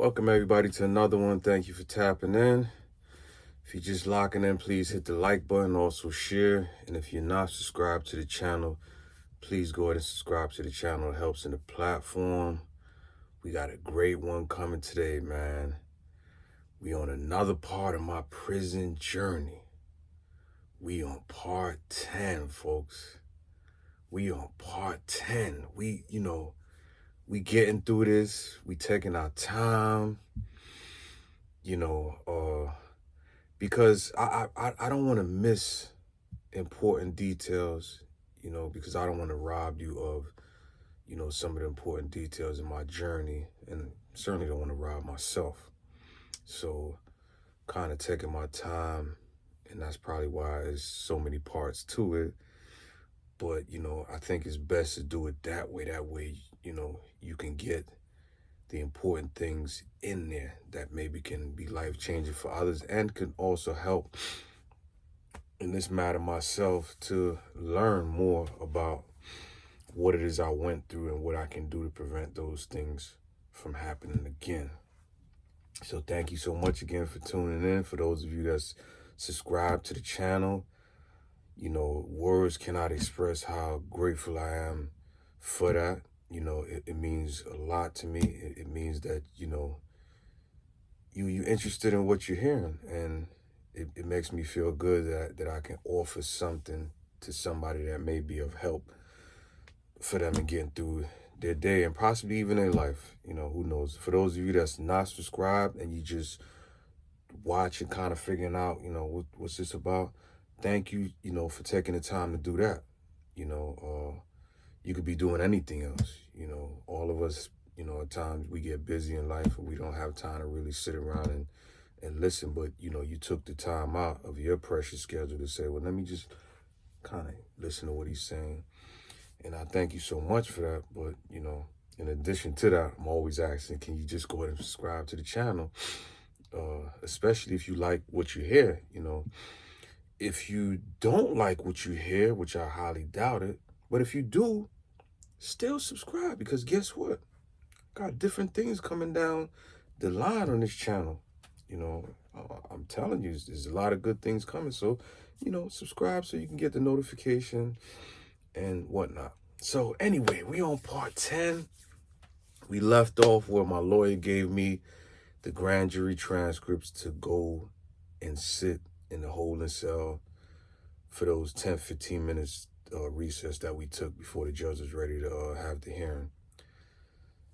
Welcome everybody to another one. Thank you for tapping in. If you're just locking in, please hit the like button, also share. And if you're not subscribed to the channel, please go ahead and subscribe to the channel. It helps in the platform. We got a great one coming today, man. We on another part of my prison journey. We on part 10, folks. We on part 10. We getting through this. We taking our time. Because I don't want to miss important details, because I don't want to rob you of, some of the important details in my journey, and certainly don't want to rob myself. So kind of taking my time, and that's probably why there's so many parts to it. But, I think it's best to do it that way. That way, you can get the important things in there that maybe can be life-changing for others and can also help in this matter myself to learn more about what it is I went through and what I can do to prevent those things from happening again. So thank you so much again for tuning in. For those of you that's subscribed to the channel, words cannot express how grateful I am for that. It means a lot to me. It means that, you're interested in what you're hearing, and it makes me feel good that I can offer something to somebody that may be of help for them in getting through their day and possibly even their life. Who knows? For those of you that's not subscribed and you just watching, kind of figuring out, what's this about, thank you, for taking the time to do that. You could be doing anything else. All of us, at times we get busy in life and we don't have time to really sit around and listen. But, you took the time out of your precious schedule to say, well, let me just kind of listen to what he's saying. And I thank you so much for that. But, in addition to that, I'm always asking, can you just go ahead and subscribe to the channel? Especially if you like what you hear, If you don't like what you hear, which I highly doubt it, but if you do, still subscribe, because guess what? Got different things coming down the line on this channel. I'm telling you, there's a lot of good things coming. So, subscribe so you can get the notification and whatnot. So anyway, we on part 10. We left off where my lawyer gave me the grand jury transcripts to go and sit in the holding cell for those 10, 15 minutes recess that we took before the judge was ready to have the hearing.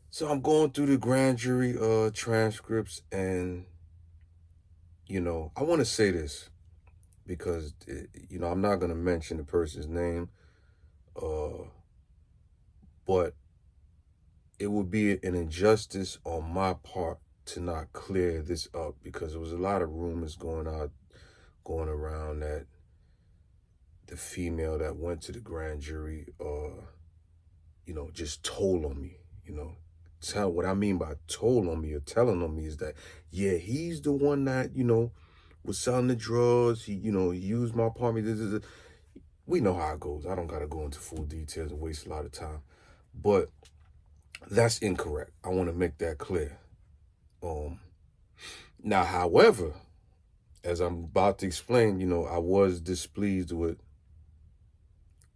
So I'm going through the grand jury transcripts, and, I want to say this because, I'm not going to mention the person's name, but it would be an injustice on my part to not clear this up, because there was a lot of rumors going around that the female that went to the grand jury, just told on me, what I mean by told on me or telling on me is that, yeah, he's the one that, was selling the drugs. He used my apartment. We know how it goes. I don't got to go into full details and waste a lot of time, but that's incorrect. I want to make that clear. Now, however, as I'm about to explain, I was displeased with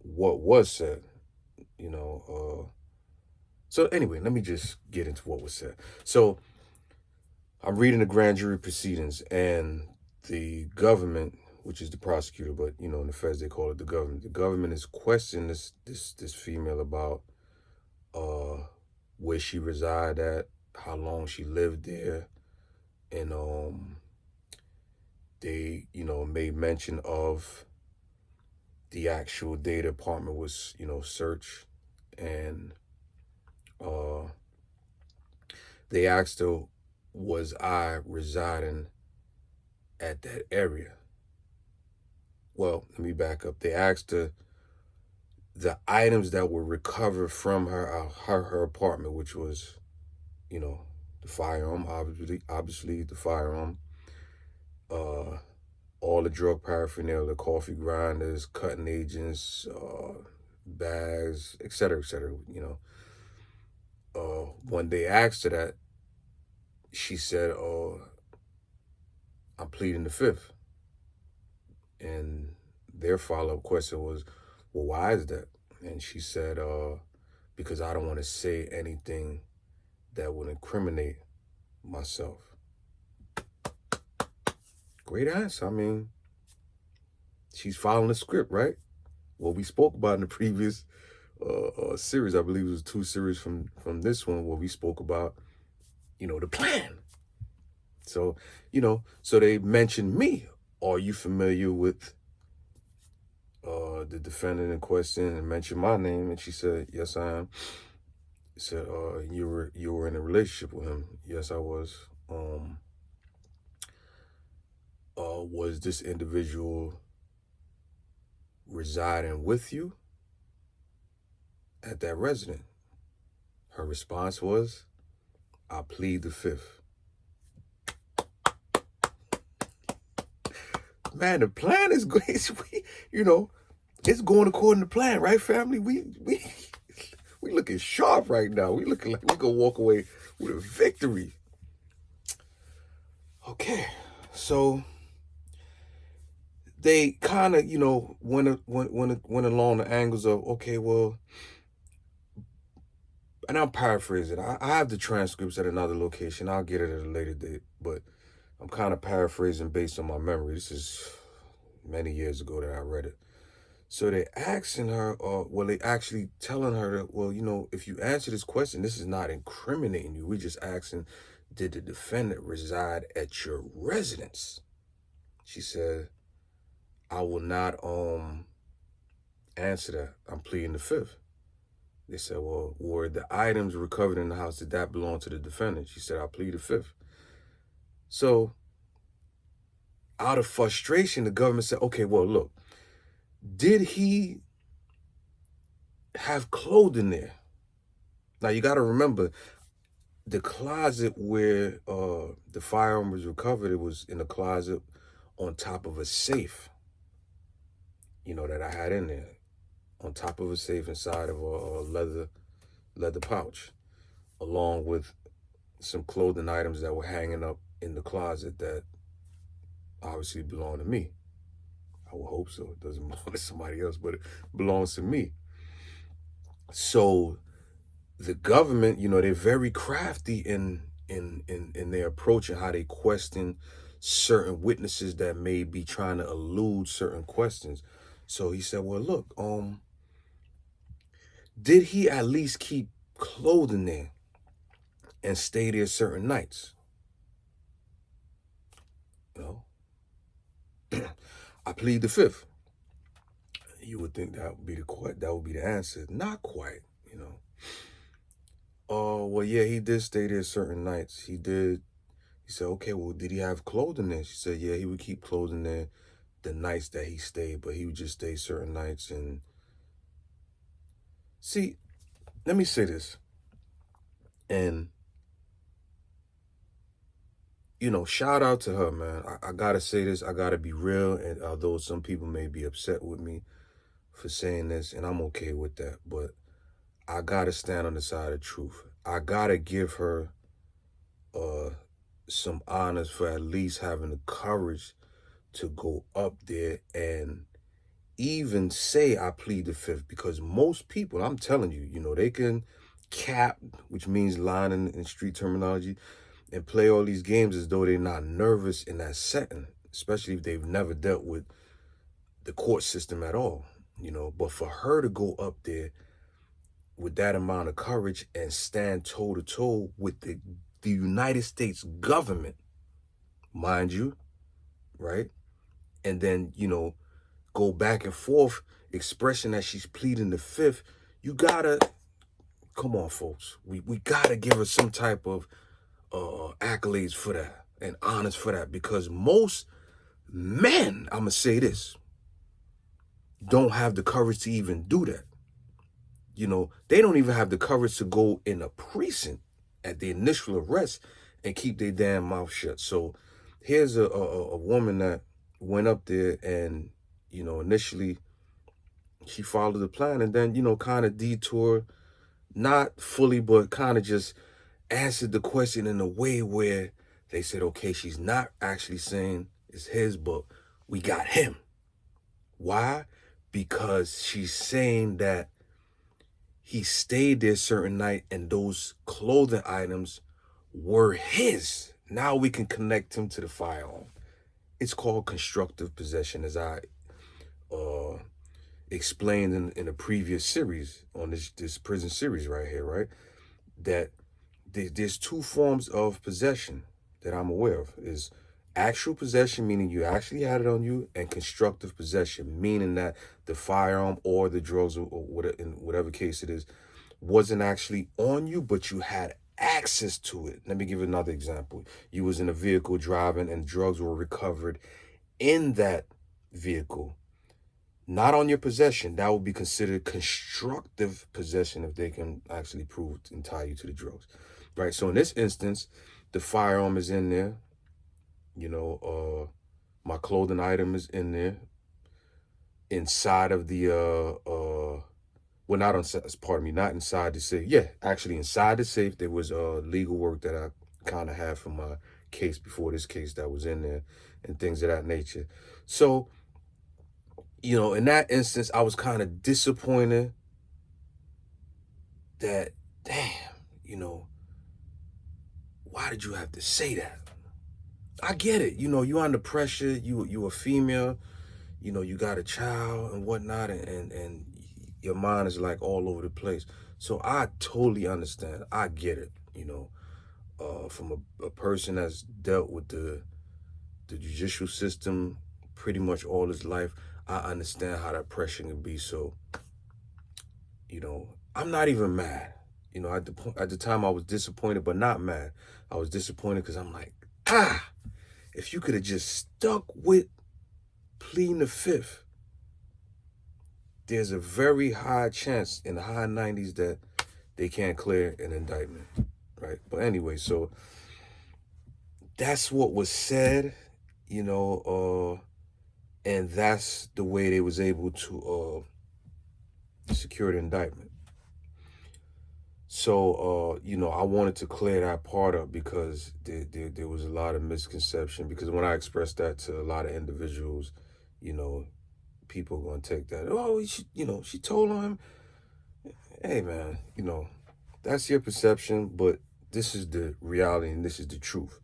what was said, So anyway, let me just get into what was said. So I'm reading the grand jury proceedings, and the government, which is the prosecutor, but in the feds they call it the government. The government is questioning this female about where she resided at, how long she lived there, and they made mention of the actual day the apartment was searched, and they asked her, was I residing at that area? Well, let me back up. They asked her the items that were recovered from her apartment, which was, the firearm, obviously the firearm, all the drug paraphernalia, the coffee grinders, cutting agents, bags, etc., etc. When they asked her that, she said, I'm pleading the fifth. And their follow-up question was, well, why is that? And she said, because I don't want to say anything that would incriminate myself. Great answer. I mean, she's following the script, right? What we spoke about in the previous series, I believe it was 2 series from this one, where we spoke about, the plan. So, so they mentioned me. Are you familiar with the defendant in question, and mentioned my name? And she said, yes, I am. Said, you were in a relationship with him. Yes, I was. Was this individual residing with you at that residence? Her response was, I plead the fifth. Man, the plan is great. It's going according to plan, right, family? We looking sharp right now. We looking like we gonna walk away with a victory. Okay, so they kind of, went along the angles of, okay, well, and I'm paraphrasing. I have the transcripts at another location. I'll get it at a later date, but I'm kind of paraphrasing based on my memory. This is many years ago that I read it. So they asking her, they actually telling her that, well, if you answer this question, this is not incriminating you. We're just asking, did the defendant reside at your residence? She said, I will not answer that. I'm pleading the fifth. They said, well, were the items recovered in the house, did that belong to the defendant? She said, I plead the fifth. So out of frustration, the government said, okay, well, look, did he have clothing there? Now, you got to remember, the closet where the firearm was recovered, it was in a closet on top of a safe, that I had in there. On top of a safe inside of a leather pouch, along with some clothing items that were hanging up in the closet that obviously belong to me. I would hope so. It doesn't belong to somebody else, but it belongs to me. So the government, they're very crafty in their approach and how they question certain witnesses that may be trying to elude certain questions. So he said, well, look, did he at least keep clothing there and stay there certain nights? I plead the fifth. You would think that would be the answer. Not quite, Oh, well, yeah, he did stay there certain nights. He did. He said, okay, well, did he have clothing there? She said, yeah, he would keep clothing there the nights that he stayed, but he would just stay certain nights. And see, let me say this. And, shout out to her, man. I got to say this. I got to be real. And although some people may be upset with me for saying this, and I'm okay with that, but I got to stand on the side of truth. I got to give her some honors for at least having the courage to go up there and even say I plead the fifth, because most people, I'm telling you, they can cap, which means lying in street terminology, and play all these games as though they're not nervous in that setting, especially if they've never dealt with the court system at all, But for her to go up there with that amount of courage and stand toe-to-toe with the United States government, mind you, right? And then, go back and forth expressing that she's pleading the fifth, you gotta, come on, folks. We gotta give her some type of accolades for that and honors for that, because most men, I'm gonna say this, don't have the courage to even do that. They don't even have the courage to go in a precinct at the initial arrest and keep their damn mouth shut. So here's a woman that went up there and, initially she followed the plan, and then, kind of detour, not fully, but kind of just answered the question in a way where They said, okay, she's not actually saying it's his, but we got him. Why? Because she's saying that he stayed there a certain night and those clothing items were his. Now we can connect him to the firearm. It's called constructive possession, as I uh, explained in a previous series on this prison series right here, right? That there's two forms of possession that I'm aware of. Is actual possession, meaning you actually had it on you, and constructive possession, meaning that the firearm or the drugs, or whatever, in whatever case it is, wasn't actually on you, but you had access to it. Let me give you another example. You was in a vehicle driving and drugs were recovered in that vehicle, not on your possession. That would be considered constructive possession if they can actually prove and tie you to the drugs, right? So in this instance, the firearm is in there. My clothing item is in there. Inside of the well, not on. Pardon me, not inside the safe. Yeah, actually inside the safe there was legal work that I kind of had for my case before this case that was in there, and things of that nature. So, in that instance, I was kind of disappointed that, damn, why did you have to say that? I get it. You're under pressure. You a female. You got a child and whatnot, and your mind is like all over the place. So I totally understand. I get it. From a person that's dealt with the judicial system pretty much all his life, I understand how that pressure can be. So, I'm not even mad. At the time I was disappointed, but not mad. I was disappointed because I'm like, if you could have just stuck with pleading the fifth, there's a very high chance in the high 90s that they can't clear an indictment, right? But anyway, so that's what was said, and that's the way they was able to secure the indictment. So, I wanted to clear that part up because there was a lot of misconception. Because when I expressed that to a lot of individuals, people are going to take that. Oh, she told him. Hey, man, that's your perception, but this is the reality and this is the truth.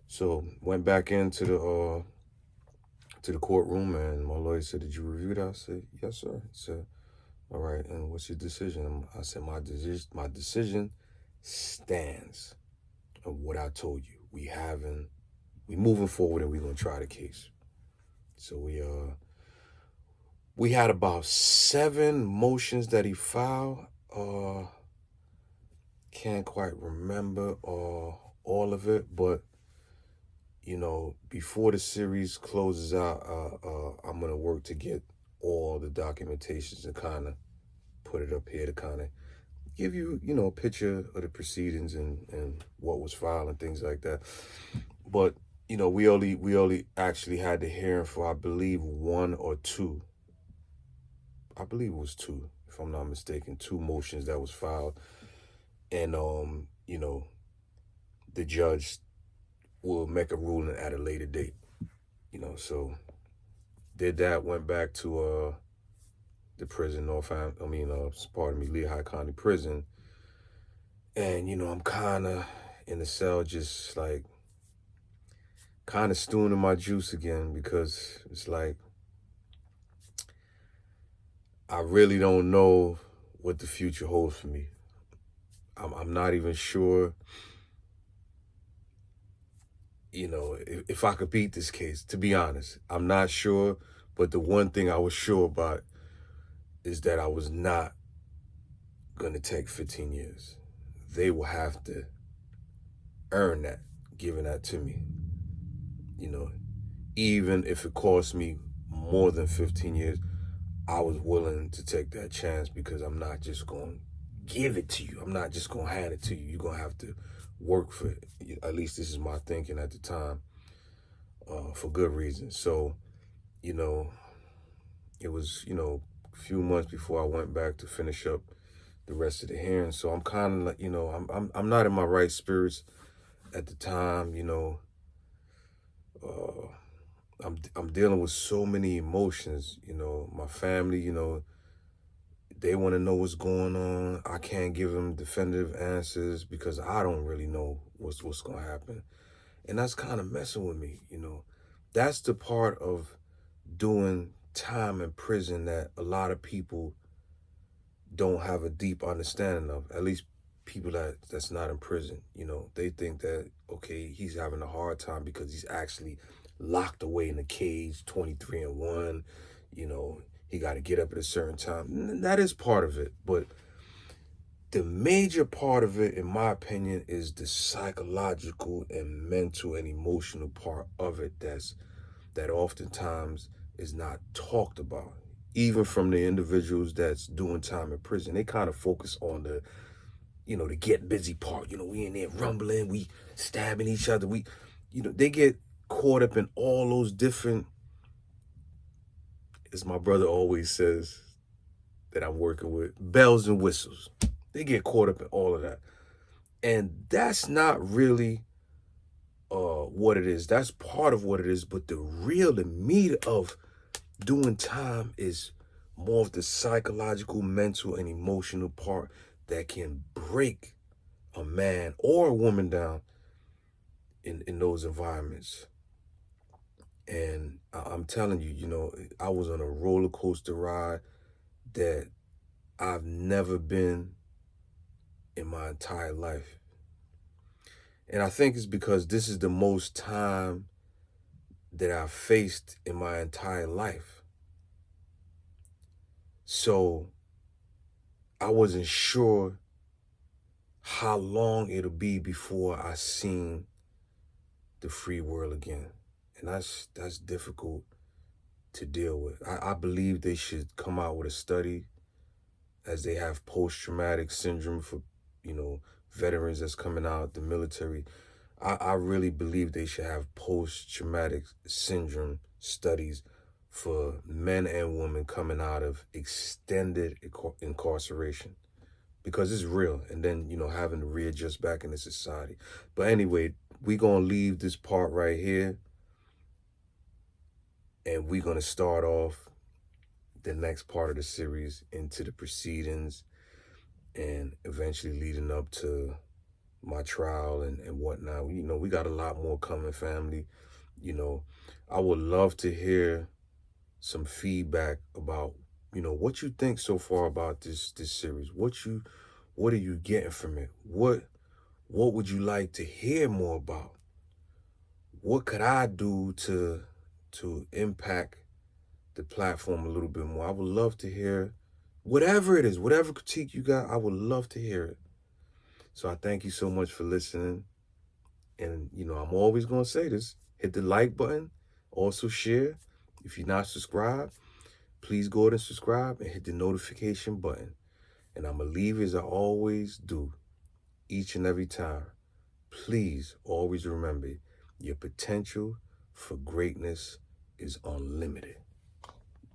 So went back into the courtroom, and my lawyer said, "Did you review that?" I said, "Yes, sir." He said, "All right, and what's your decision?" I said, "My decision stands of what I told you. We moving forward, and we're gonna try the case." So we had about 7 motions that he filed. Can't quite remember all of it, but before the series closes out, I'm gonna work to get all the documentations and kind of put it up here to kind of give you, a picture of the proceedings and what was filed and things like that. But we only actually had the hearing for, I believe, 1 or 2. I believe it was 2, if I'm not mistaken, 2 motions that was filed, and the judge will make a ruling at a later date. So did that, went back to the prison, Lehigh County Prison. And, I'm kind of in the cell, just like kind of stewing in my juice again, because it's like, I really don't know what the future holds for me. I'm not even sure, if I could beat this case, to be honest. I'm not sure, but the one thing I was sure about is that I was not going to take 15 years. They will have to earn that, giving that to me. Even if it cost me more than 15 years, I was willing to take that chance, because I'm not just going to give it to you. I'm not just going to hand it to you. You're going to have to work for it. At least this is my thinking at the time, for good reason. So, it was, a few months before I went back to finish up the rest of the hearing. So I'm kind of like, I'm not in my right spirits. at the time, uh, I'm dealing with so many emotions. My family, they want to know what's going on. I can't give them definitive answers because I don't really know what's gonna happen, and that's kind of messing with me. That's the part of doing time in prison that a lot of people don't have a deep understanding of. At least people that's not in prison. They think that, okay, he's having a hard time because he's actually locked away in a cage, 23-1. He got to get up at a certain time. That is part of it, but the major part of it, in my opinion, is the psychological and mental and emotional part of it that oftentimes is not talked about. Even from the individuals that's doing time in prison, they kind of focus on the get busy part. We in there rumbling, we stabbing each other. They get caught up in all those different, as my brother always says, that I'm working with, bells and whistles. They get caught up in all of that. And that's not really what it is. That's part of what it is. But the meat of doing time is more of the psychological, mental, and emotional part that can break a man or a woman down in those environments. And I'm telling you, I was on a roller coaster ride that I've never been in my entire life. And I think it's because this is the most time that I've faced in my entire life. So I wasn't sure how long it'll be before I seen the free world again. And that's difficult to deal with. I believe they should come out with a study, as they have post-traumatic syndrome for, veterans that's coming out the military. I really believe they should have post-traumatic syndrome studies for men and women coming out of extended incarceration, because it's real, and then, having to readjust back into society. But anyway, we're going to leave this part right here, and we're going to start off the next part of the series into the proceedings and eventually leading up to my trial and whatnot. We got a lot more coming, family. I would love to hear some feedback about, what you think so far about this series. What are you getting from it? What would you like to hear more about? What could I do to impact the platform a little bit more? I would love to hear whatever it is, whatever critique you got, I would love to hear it. So I thank you so much for listening. And, I'm always going to say this. Hit the like button. Also share. If you're not subscribed, please go ahead and subscribe and hit the notification button. And I'm going to leave as I always do, each and every time. Please always remember, your potential for greatness is unlimited.